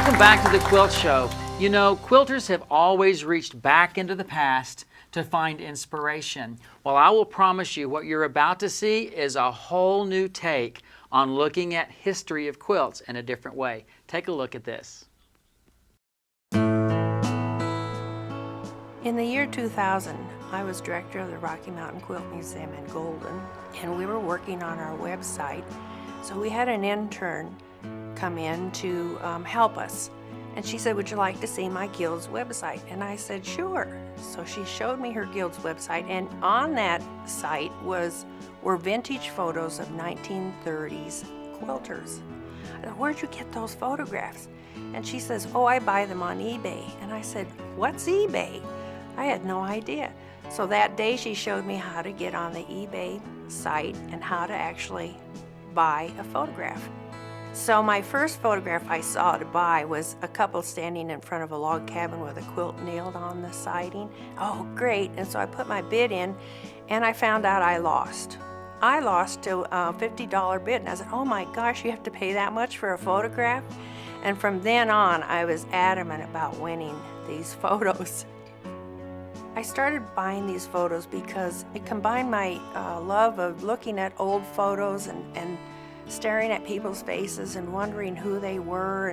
Welcome back to the Quilt Show. You know, quilters have always reached back into the past to find inspiration. Well, I will promise you what you're about to see is a whole new take on looking at history of quilts in a different way. Take a look at this. In the year 2000, I was director of the Rocky Mountain Quilt Museum in Golden, and we were working on our website. So we had an intern come in to help us. And she said, "Would you like to see my guild's website?" And I said, "Sure." So she showed me her guild's website, and on that site were vintage photos of 1930s quilters. I said, "Where'd you get those photographs?" And she says, "Oh, I buy them on eBay." And I said, "What's eBay?" I had no idea. So that day she showed me how to get on the eBay site and how to actually buy a photograph. So my first photograph I saw to buy was a couple standing in front of a log cabin with a quilt nailed on the siding. Oh, great. And so I put my bid in, and I found out I lost. I lost to a $50 bid, and I said, "Oh my gosh, you have to pay that much for a photograph?" And from then on, I was adamant about winning these photos. I started buying these photos because it combined my love of looking at old photos and staring at people's faces and wondering who they were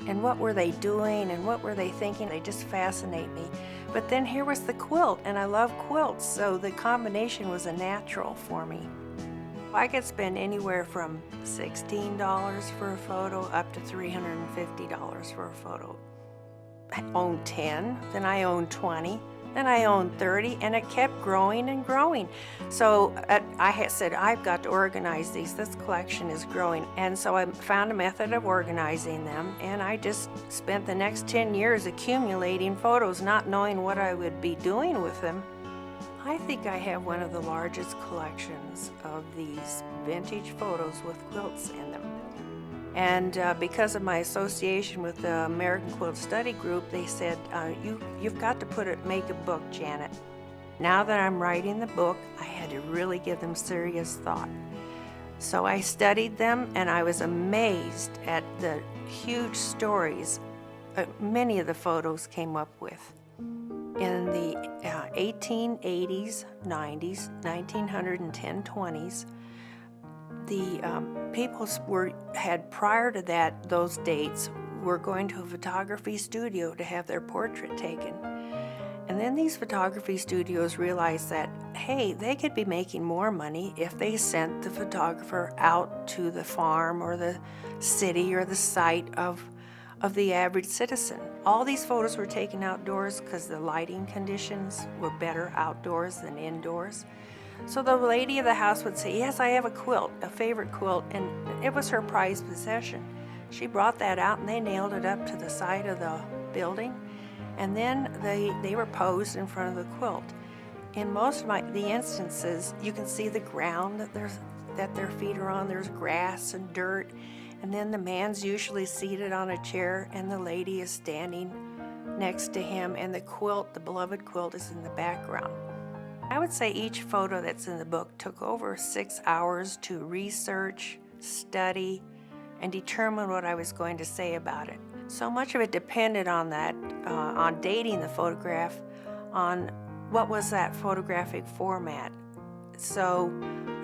and what were they doing and what were they thinking. They just fascinate me. But then here was the quilt, and I love quilts, so the combination was a natural for me. I could spend anywhere from $16 for a photo up to $350 for a photo. I owned 10, then I owned 20. Then I owned 30, and it kept growing and growing. So I had said, I've got to organize these. This collection is growing. And so I found a method of organizing them, and I just spent the next 10 years accumulating photos, not knowing what I would be doing with them. I think I have one of the largest collections of these vintage photos with quilts in them. And because of my association with the American Quilt Study Group, they said, you've got to make a book, Janet. Now that I'm writing the book, I had to really give them serious thought. So I studied them, and I was amazed at the huge stories many of the photos came up with. In the 1880s, 90s, 1900 and 1020s, the people had prior to that, those dates, were going to a photography studio to have their portrait taken. And then these photography studios realized that, hey, they could be making more money if they sent the photographer out to the farm or the city or the site of the average citizen. All these photos were taken outdoors because the lighting conditions were better outdoors than indoors. So the lady of the house would say, "Yes, I have a quilt, a favorite quilt," and it was her prized possession. She brought that out, and they nailed it up to the side of the building, and then they were posed in front of the quilt. In most of the instances, you can see the ground that their feet are on. There's grass and dirt, and then the man's usually seated on a chair, and the lady is standing next to him, and the quilt, the beloved quilt, is in the background. I would say each photo that's in the book took over 6 hours to research, study, and determine what I was going to say about it. So much of it depended on that, on dating the photograph, on what was that photographic format. So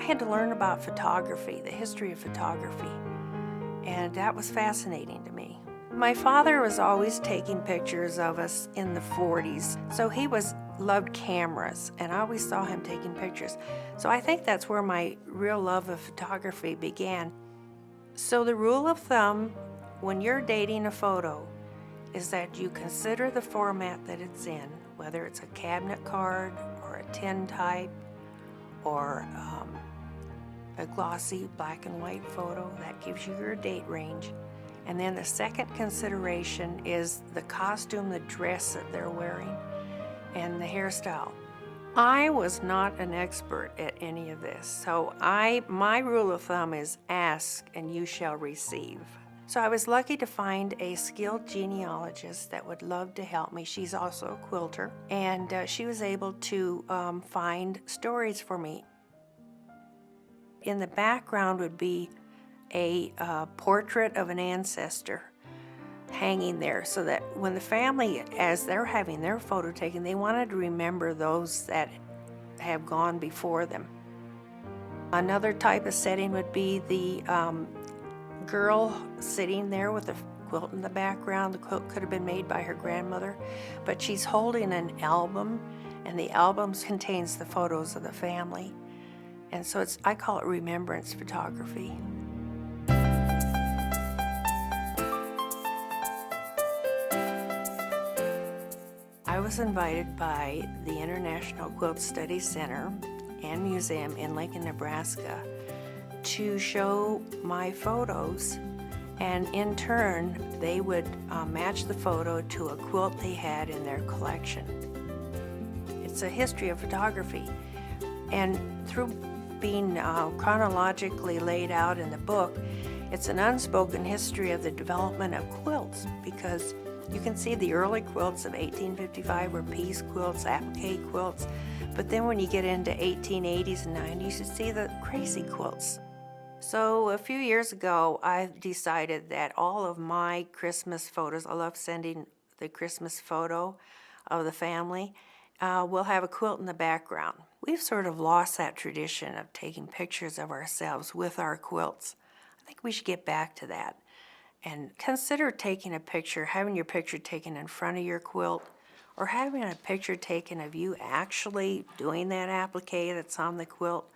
I had to learn about photography, the history of photography, and that was fascinating to me. My father was always taking pictures of us in the 40s, so he loved cameras, and I always saw him taking pictures. So I think that's where my real love of photography began. So the rule of thumb when you're dating a photo is that you consider the format that it's in, whether it's a cabinet card or a tin type or a glossy black and white photo. That gives you your date range. And then the second consideration is the costume, the dress that they're wearing, and the hairstyle. I was not an expert at any of this, so my rule of thumb is ask and you shall receive. So I was lucky to find a skilled genealogist that would love to help me. She's also a quilter, and she was able to find stories for me. In the background would be a portrait of an ancestor hanging there so that when the family, as they're having their photo taken, they wanted to remember those that have gone before them. Another type of setting would be the girl sitting there with a quilt in the background. The quilt could have been made by her grandmother, but she's holding an album, and the album contains the photos of the family. And so I call it remembrance photography. I was invited by the International Quilt Study Center and Museum in Lincoln, Nebraska to show my photos, and in turn they would match the photo to a quilt they had in their collection. It's a history of photography, and through being chronologically laid out in the book, it's an unspoken history of the development of quilts, because you can see the early quilts of 1855 were piece quilts, applique quilts, but then when you get into 1880s and 90s, you see the crazy quilts. So a few years ago, I decided that all of my Christmas photos, I love sending the Christmas photo of the family, will have a quilt in the background. We've sort of lost that tradition of taking pictures of ourselves with our quilts. I think we should get back to that. And consider taking a picture, having your picture taken in front of your quilt, or having a picture taken of you actually doing that applique that's on the quilt.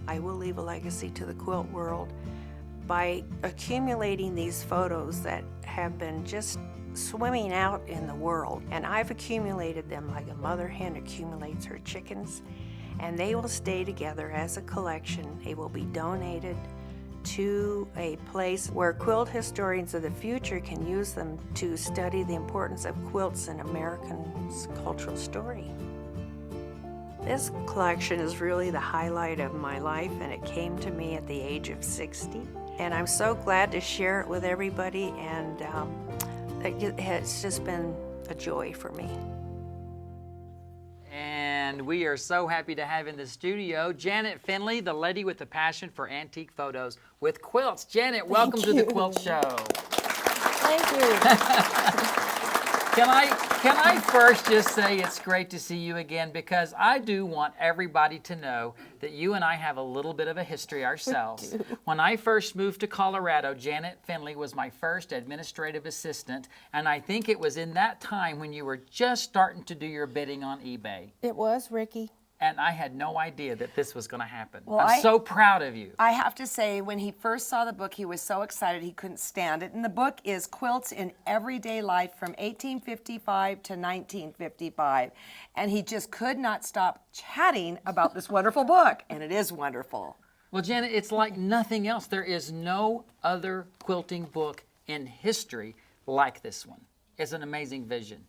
I will leave a legacy to the quilt world by accumulating these photos that have been just swimming out in the world. And I've accumulated them like a mother hen accumulates her chickens, and they will stay together as a collection. They will be donated to a place where quilt historians of the future can use them to study the importance of quilts in Americans' cultural story. This collection is really the highlight of my life, and it came to me at the age of 60. And I'm so glad to share it with everybody, and it's just been a joy for me. And we are so happy to have in the studio Janet Finley, the lady with the passion for antique photos with quilts. Janet, welcome to the Quilt Show. Thank you. Can I first just say it's great to see you again, because I do want everybody to know that you and I have a little bit of a history ourselves. When I first moved to Colorado, Janet Finley was my first administrative assistant, and I think it was in that time when you were just starting to do your bidding on eBay. It was, Ricky. And I had no idea that this was going to happen. Well, I'm so proud of you. I have to say, when he first saw the book, he was so excited he couldn't stand it. And the book is Quilts in Everyday Life from 1855 to 1955. And he just could not stop chatting about this wonderful book. And it is wonderful. Well, Janet, it's like nothing else. There is no other quilting book in history like this one. It's an amazing vision.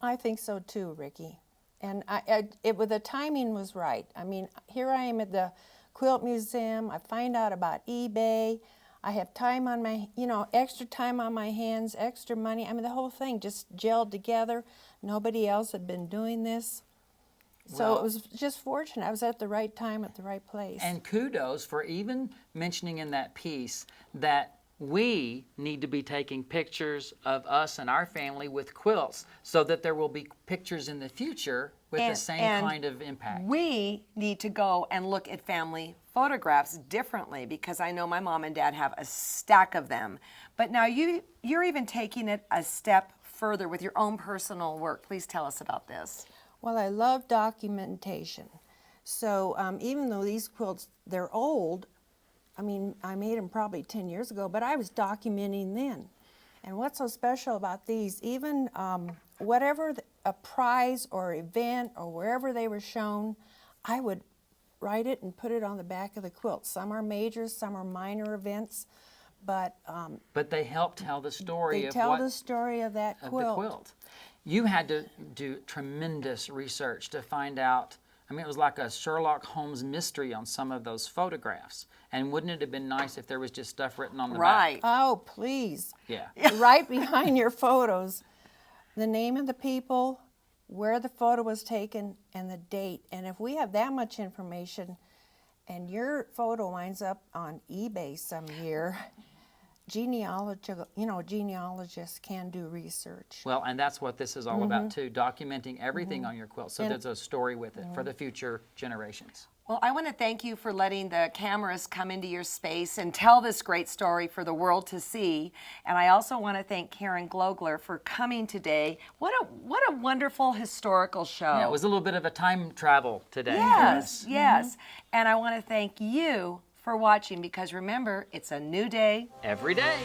I think so too, Ricky. And the timing was right. I mean, here I am at the Quilt Museum. I find out about eBay. I have time on my, extra time on my hands, extra money. I mean, the whole thing just gelled together. Nobody else had been doing this. So it was just fortunate. I was at the right time at the right place. And kudos for even mentioning in that piece that we need to be taking pictures of us and our family with quilts so that there will be pictures in the future with the same kind of impact. We need to go and look at family photographs differently, because I know my mom and dad have a stack of them. But now you're even taking it a step further with your own personal work. Please tell us about this. Well, I love documentation. So even though these quilts, they're old, I mean, I made them probably 10 years ago, but I was documenting then. And what's so special about these, even whatever a prize or event or wherever they were shown, I would write it and put it on the back of the quilt. Some are major, some are minor events, but they help tell the story they tell the story of that quilt. Of the quilt. You had to do tremendous research to find out. I mean, it was like a Sherlock Holmes mystery on some of those photographs. And wouldn't it have been nice if there was just stuff written on the Right. back? Oh, please. Yeah. Right behind your photos, the name of the people, where the photo was taken, and the date. And if we have that much information and your photo winds up on eBay some year, genealogists can do research. Well, and that's what this is all about too, documenting everything on your quilt so there's a story with it for the future generations. Well, I want to thank you for letting the cameras come into your space and tell this great story for the world to see. And I also want to thank Karen Glogler for coming today. What a wonderful historical show. Yeah, it was a little bit of a time travel today for Yes, us. yes. And I want to thank you for watching, because remember, it's a new day Every day.